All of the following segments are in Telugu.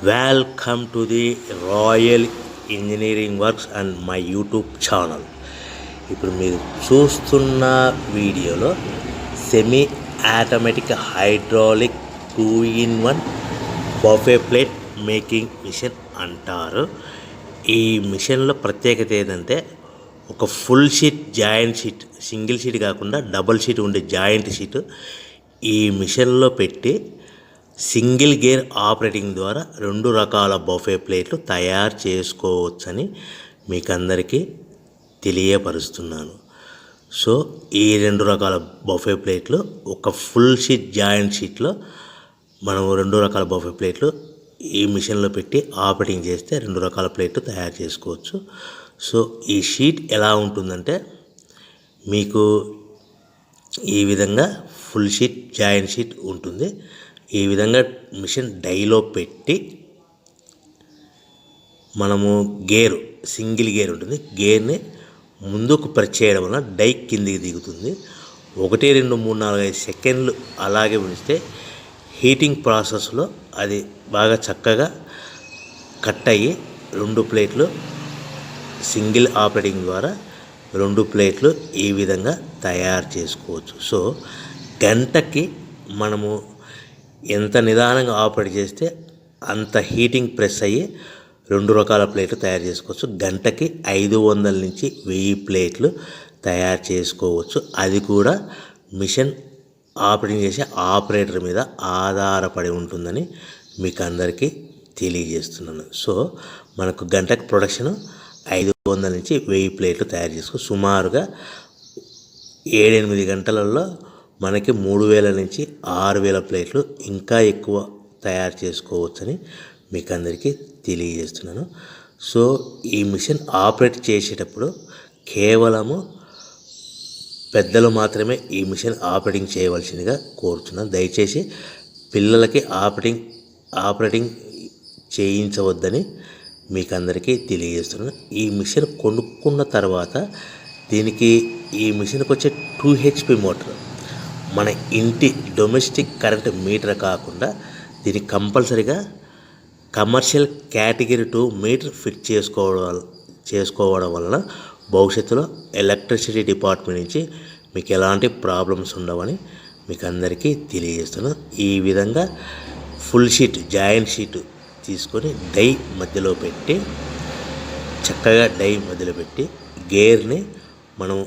Welcome to the Royal Engineering Works and my YouTube channel. ఇప్పుడు మీరు చూస్తున్న వీడియోలో semi automatic hydraulic 2-in-1 buffet plate making machine అంటారు. ఈ మిషన్లో ప్రత్యేకత ఏంటంటే ఒక full sheet joint sheet, single sheet కాకుండా డబుల్ షీట్ ఉండే జాయింట్ షీట్ ఈ మిషన్లో పెట్టి సింగిల్ గేర్ ఆపరేటింగ్ ద్వారా 2 రకాల బఫే ప్లేట్లు తయారు చేసుకోవచ్చని మీకు అందరికీ తెలియపరుస్తున్నాను. సో ఈ 2 రకాల బఫే ప్లేట్లు ఒక ఫుల్ షీట్ జాయింట్ షీట్లో మనం 2 రకాల బఫే ప్లేట్లు ఈ మిషన్లో పెట్టి ఆపరేటింగ్ చేస్తే 2 రకాల ప్లేట్లు తయారు చేసుకోవచ్చు. సో ఈ షీట్ ఎలా ఉంటుందంటే మీకు ఈ విధంగా ఫుల్ షీట్ జాయింట్ షీట్ ఉంటుంది. ఈ విధంగా మిషన్ డైలో పెట్టి మనము సింగిల్ గేర్ ఉంటుంది. గేర్ని ముందుకు ప్రెస్ చేయడం వలన డై కిందికి దిగుతుంది. 1, 2, 3, 4, 5 సెకండ్లు అలాగే ఉంచితే హీటింగ్ ప్రాసెస్లో అది బాగా చక్కగా కట్ అయ్యి 2 ప్లేట్లు సింగిల్ ఆపరేటింగ్ ద్వారా 2 ప్లేట్లు ఈ విధంగా తయారు చేసుకోవచ్చు. సో గంటకి మనము ఎంత నిదానంగా ఆపరేట్ చేస్తే అంత హీటింగ్ ప్రెస్ అయ్యి 2 రకాల ప్లేట్లు తయారు చేసుకోవచ్చు. గంటకి 500 నుంచి 1000 ప్లేట్లు తయారు చేసుకోవచ్చు. అది కూడా మిషన్ ఆపరేటింగ్ చేసే ఆపరేటర్ మీద ఆధారపడి ఉంటుందని మీకు అందరికీ తెలియజేస్తున్నాను. సో మనకు గంటకి ప్రొడక్షన్ 500 నుంచి 1000 ప్లేట్లు తయారు చేసుకోవచ్చు. సుమారుగా 7-8 గంటలలో మనకి 3000 నుంచి 6000 ప్లేట్లు ఇంకా ఎక్కువ తయారు చేసుకోవచ్చని మీకు అందరికీ తెలియజేస్తున్నాను. సో ఈ మిషన్ ఆపరేట్ చేసేటప్పుడు కేవలము పెద్దలు మాత్రమే ఈ మిషన్ ఆపరేటింగ్ చేయవలసిందిగా కోరుతున్నాను. దయచేసి పిల్లలకి ఆపరేటింగ్ చేయించవద్దని మీకు అందరికీ తెలియజేస్తున్నాను. ఈ మిషన్ కొనుక్కున్న తర్వాత ఈ మిషన్కి వచ్చే 2 HP మోటార్ మన ఇంటి డొమెస్టిక్ కరెంట్ మీటర్ కాకుండా దీనికి కంపల్సరీగా కమర్షియల్ కేటగిరీ 2 మీటర్ ఫిట్ చేసుకోవడం వలన భవిష్యత్తులో ఎలక్ట్రిసిటీ డిపార్ట్మెంట్ నుంచి మీకు ఎలాంటి ప్రాబ్లమ్స్ ఉండవని మీకు అందరికీ తెలియజేస్తున్నాను. ఈ విధంగా ఫుల్ షీట్ జాయింట్ షీట్ తీసుకొని చక్కగా డై మధ్యలో పెట్టి గేర్ని మనం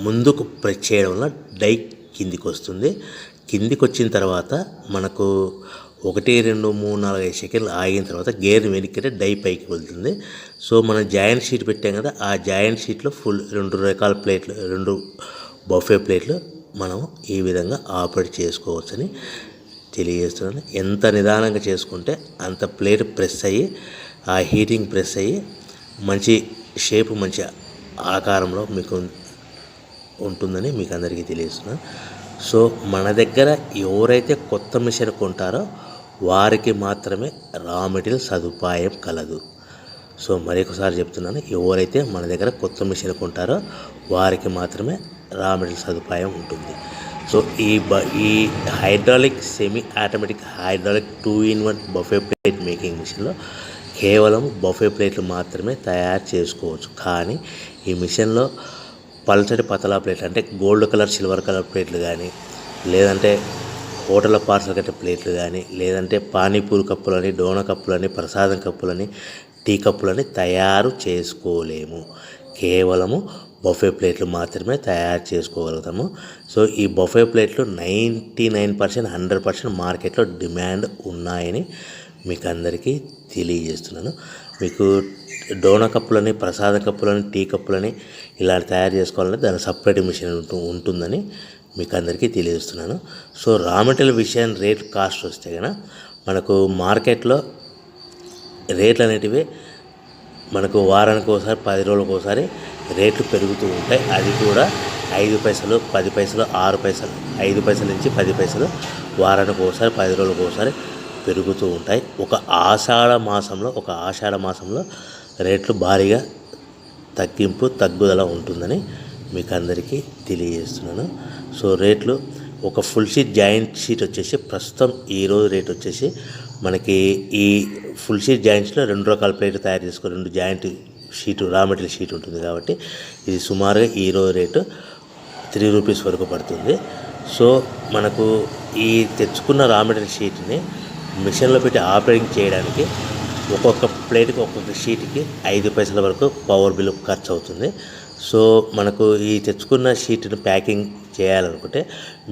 ముందుకు ప్రెస్ చేయడం వల్ల డై కిందికి వస్తుంది. కిందికి వచ్చిన తర్వాత మనకు 1, 2, 3, 4, 5 సెకండ్లు ఆగిన తర్వాత గేర్ని వెనక్కి డై పైకి వెళ్తుంది. సో మనం జాయింట్ షీట్ పెట్టాం కదా, ఆ జాయింట్ షీట్లో 2 రకాల ప్లేట్లు 2 బఫే ప్లేట్లు మనం ఈ విధంగా ఆపరేట్ చేసుకోవచ్చని తెలియజేస్తున్నాను. ఎంత నిదానంగా చేసుకుంటే అంత ప్లేట్ ప్రెస్ అయ్యి ఆ హీటింగ్ ప్రెస్ అయ్యి మంచి షేప్ మంచి ఆకారంలో మీకు ఉంటుందని మీకు అందరికీ తెలియజేస్తున్నాను. సో మన దగ్గర ఎవరైతే కొత్త మిషన్ కొంటారో వారికి మాత్రమే రా మెటీరియల్ సదుపాయం కలదు. సో మరొకసారి చెప్తున్నాను, ఎవరైతే మన దగ్గర కొత్త మిషన్ కొంటారో వారికి మాత్రమే రా మెటీరియల్ సదుపాయం ఉంటుంది. సో ఈ hydraulic semi automatic hydraulic 2-in-1 buffet plate making మిషన్లో కేవలం బఫే ప్లేట్లు మాత్రమే తయారు చేసుకోవచ్చు. కానీ ఈ మిషన్లో పల్చటి పతలా ప్లేట్లు అంటే గోల్డ్ కలర్ సిల్వర్ కలర్ ప్లేట్లు కానీ, లేదంటే హోటల్ పార్సల్ కట్టే ప్లేట్లు కానీ, లేదంటే పానీపూరి కప్పులని, డోనా కప్పులని, ప్రసాదం కప్పులని, టీ కప్పులని తయారు చేసుకోలేము. కేవలము బఫే ప్లేట్లు మాత్రమే తయారు చేసుకోగలుగుతాము. సో ఈ బఫే ప్లేట్లు 99%, 100% మార్కెట్లో డిమాండ్ ఉన్నాయని మీకు అందరికీ తెలియజేస్తున్నాను. మీకు డోనా కప్పులని, ప్రసాద కప్పులని, టీ కప్పులని ఇలా తయారు చేసుకోవాలంటే దాని సపరేట్ మిషన్ ఉంటుందని మీకు అందరికీ తెలియజేస్తున్నాను. సో రా మెటీరియల్ విషయం కాస్ట్ వస్తే కనుక మనకు మార్కెట్లో రేట్లు అనేటివి మనకు వారానికి ఒకసారి 10 రోజులకు ఒకసారి రేట్లు పెరుగుతూ ఉంటాయి. అది కూడా 5 పైసలు, 10 పైసలు, 6 పైసలు, 5 పైసల నుంచి 10 పైసలు వారానికి ఒకసారి 10 రోజులకు ఒకసారి పెరుగుతూ ఉంటాయి. ఒక ఆషాఢ మాసంలో రేట్లు భారీగా తగ్గుదల ఉంటుందని మీకు అందరికీ తెలియజేస్తున్నాను. సో రేట్లు ఒక ఫుల్ షీట్ జాయింట్ షీట్ వచ్చేసి ప్రస్తుతం ఈరోజు రేట్ వచ్చేసి మనకి ఈ ఫుల్ షీట్ జాయింట్స్లో 2 రకాల ప్లేట్లు తయారు చేసుకొని 2 joint sheet raw material sheet ఉంటుంది కాబట్టి ఇది సుమారుగా ఈరోజు రేటు 3 రూపీస్ వరకు పడుతుంది. సో మనకు ఈ తెచ్చుకున్న రా మెటీరియల్ షీట్ని మిషన్లో పెట్టి ఆపరేటింగ్ చేయడానికి ఒక్కొక్క ప్లేట్కి ఒక్కొక్క షీట్కి 5 పైసల వరకు పవర్ బిల్ ఖర్చు అవుతుంది. సో మనకు ఈ తెచ్చుకున్న షీట్ని ప్యాకింగ్ చేయాలనుకుంటే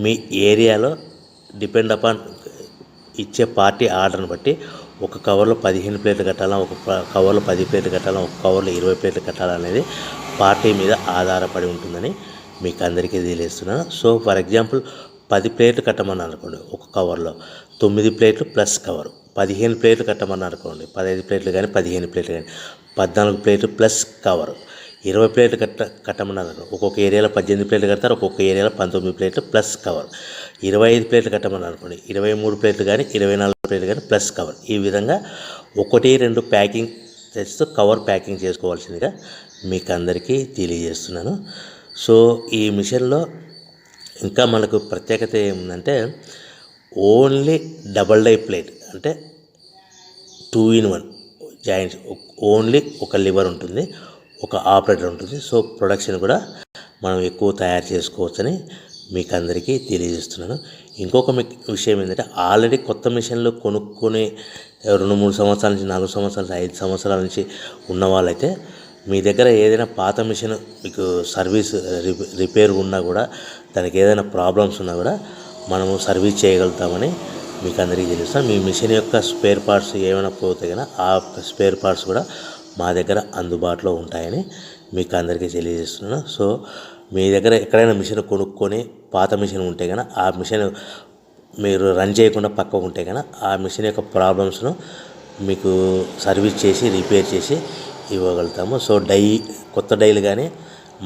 మీ ఏరియాలో డిపెండ్ అపాన్ ఇచ్చే పార్టీ ఆర్డర్ని బట్టి ఒక కవర్లో 15 ప్లేట్లు కట్టాలా, ఒక కవర్లో 10 ప్లేట్లు కట్టాలా, ఒక కవర్లో 20 ప్లేట్లు కట్టాలనేది పార్టీ మీద ఆధారపడి ఉంటుందని మీకు అందరికీ తెలియజేస్తున్నాను. సో ఫర్ ఎగ్జాంపుల్ 10 ప్లేట్లు కట్టమని అనుకోండి, ఒక కవర్లో 9 ప్లేట్లు ప్లస్ కవరు. 15 ప్లేట్లు కట్టమని అనుకోండి, 15 ప్లేట్లు కానీ 15 ప్లేట్లు కానీ 14 ప్లేట్లు ప్లస్ కవరు. 20 ప్లేట్లు కట్టమని అనుకోండి, ఒక్కొక్క ఏరియాలో 18 ప్లేట్లు కడతారు, ఒక్కొక్క ఏరియాలో 19 ప్లేట్లు ప్లస్ కవర్. 25 ప్లేట్లు కట్టమని అనుకోండి, 23 ప్లేట్లు కానీ 24 ప్లేట్లు కానీ ప్లస్ కవర్. ఈ విధంగా 1-2 ప్యాకింగ్ చేస్తూ కవర్ ప్యాకింగ్ చేసుకోవాల్సిందిగా మీకు అందరికీ తెలియజేస్తున్నాను. సో ఈ మిషన్లో ఇంకా మనకు ప్రత్యేకత ఏముందంటే ఓన్లీ డబల్ డై ప్లేట్, అంటే 2-in-1 జాయింట్స్, ఓన్లీ ఒక లివర్ ఉంటుంది, ఒక ఆపరేటర్ ఉంటుంది. సో ప్రొడక్షన్ కూడా మనం ఎక్కువ తయారు చేసుకోవచ్చని మీకు అందరికీ తెలియజేస్తున్నాను. ఇంకొక విషయం ఏంటంటే ఆల్రెడీ కొత్త మిషన్లు కొనుక్కొని 2-3 సంవత్సరాల నుంచి 4 సంవత్సరాల నుంచి 5 సంవత్సరాల నుంచి ఉన్న వాళ్ళైతే మీ దగ్గర ఏదైనా పాత మిషన్ మీకు సర్వీస్ రిపేర్ ఉన్నా కూడా, దానికి ఏదైనా ప్రాబ్లమ్స్ ఉన్నా కూడా మనము సర్వీస్ చేయగలుగుతామని మీకు అందరికీ తెలుస్తాను. మీ మిషన్ యొక్క స్పేర్ పార్ట్స్ ఏమైనా పోతే కనుక ఆ స్పేర్ పార్ట్స్ కూడా మా దగ్గర అందుబాటులో ఉంటాయని మీకు అందరికీ తెలియజేస్తున్నాను. సో మీ దగ్గర ఎక్కడైనా మిషన్ కొనుక్కొని పాత మిషన్ ఉంటే కనుక ఆ మిషన్ మీరు రన్ చేయకుండా పక్కకు ఉంటే కనుక ఆ మిషన్ యొక్క ప్రాబ్లమ్స్ను మీకు సర్వీస్ చేసి రిపేర్ చేసి ఇవ్వగలుగుతాము. సో కొత్త డైలు కానీ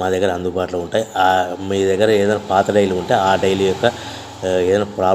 మా దగ్గర అందుబాటులో ఉంటాయి. మీ దగ్గర ఏదైనా పాత డైలు ఉంటే ఆ డైలు యొక్క ఏదైనా ప్రాబ్లం